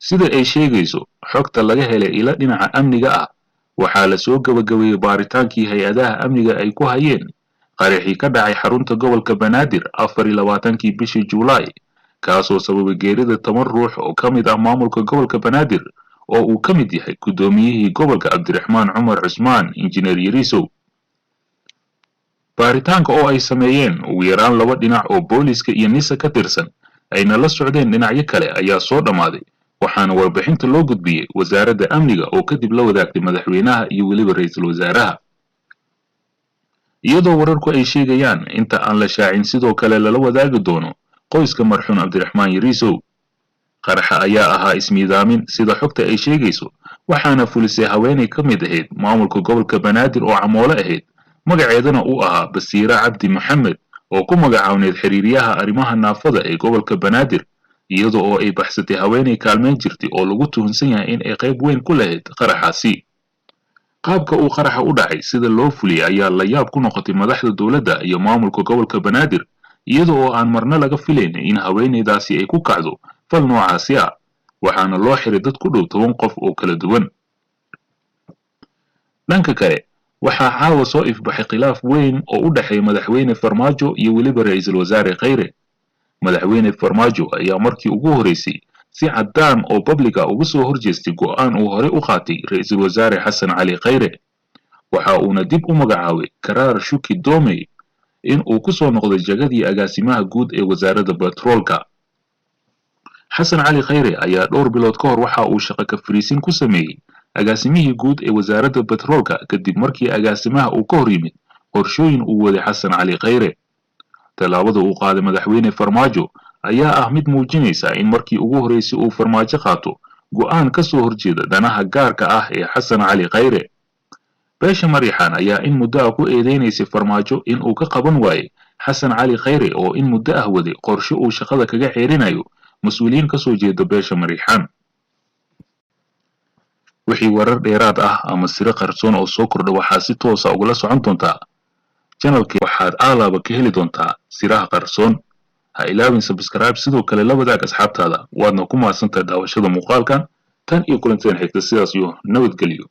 sida ay sheegayso xogta laga helay ila dhinaca amniga ah waxaa la soo gabagabeeyey baaritaankii hay-adaha amniga ay ku hayeen qaraxii ka dhacay xarunta gobolka banaadir 24kii bishii Juulaay kaasoo sababay geerida 10 ruux oo ka mid ah maamulka gobolka banaadir oo uu ka mid yahay gudoomiyihii gobolka Cabdiraxmaan Cumar Cusmaan injineer Yariisow. baaritaanka oo ay sameeyeen ugu yaraan 2 dhinac oo booliska iyo nisa ka tirsan ayna la socdeen dhinacyo kale ayaa soo dhamaaday waxaana warbixinta loo gudbiyey wasaaradda amniga oo kadib la wadaagtay madaxweynaha iyo weliba ra'iisul wasaaraha. iyadoo wararku ay sheegayaan inta aan la shaacin sidoo kale lala wadaagi doono qoyska marxuum Cabdiraxmaan Yariisow. qaraxa ayaa ahaa ismiidaamin sida xogta ay sheegayso waxaana fulisay haweeney ka mid ahayd maamulka gobolka banaadir oo camoole ahayd magaceedana uu ahaa Basiira Cabdi Maxamed oo ku magacaaneed xiriiriyaha arrimaha naafada ee gobolka banaadir iyadoo oo ay baxsatay haweeney kaalmeyn jirtay oo lagu tuhunsan yahay in ay qayb weyn ku lahayd qaraxaasi. qaabka uu qaraxa u dhacay sida loo fuliyay ayaa la yaab ku noqotay madaxda dawladda iyo maamulka gobolka banaadir iyadoo oo aan marna laga filayn in haweeneydaasi ay ku kacdo fal noocaasi ah waxaana loo xiray dad ku dhow 10 qof oo kala duwan. dhanka kale waxaa caawa soo ifbaxay khilaaf weyn oo u dhaxeeya madaxweyne Farmaajo iyo weliba ra'iisul wasaare Khayre. madaxweyne Farmaajo ayaa markii ugu horeysay si caddaan oo publica uga soo horjeestay go'aan uu hore u qaatay ra'iisul wasaare Xasan Cali Khayre waxa uuna dib u magacaabay Karaar Shuki Doomey in uu ku soo noqday jagadii agaasimaha guud ee wasaaradda batroolka. Xasan Cali Khayre ayaa dhowr bilood ka hor waxa uu shaqo ka fariisin ku sameeyay agaasimihii guud ee wasaaradda batroolka kadib markii agaasimaha uu ka hor yimid qorshooyin uu waday Xasan Cali Khayre. talaabada uu qaaday madaxweyne Farmaajo ayaa ah mid muujinaysa in markii ugu horeysay uu Farmaajo qaato go'aan ka soo horjeeda danaha gaarka ah ee Xasan Cali Khayre. beesha Mariixaan ayaa in muddo ah ku eedeynaysa Farmaajo in uu ka qaban waayay Xasan Cali Khayre oo in muddo ah waday qorshe uu shaqada kaga xeerinayo mas'uuliyiin ka soo jeeda beesha Mariixaan. wixii warar dheeraad ah ama siro qarsoon oo soo kordha waxaa si toos ah ugula socon doontaa channelka waxaad aalaaba ka heli doontaa siraha qarsoon. ha ilaawin subscribe sidoo kale la wadaag asxaabtaada waadna ku mahadsantahay daawashada muuqaalkan tan iyo kulanteen xigta sidaas iyo nabadgelyo.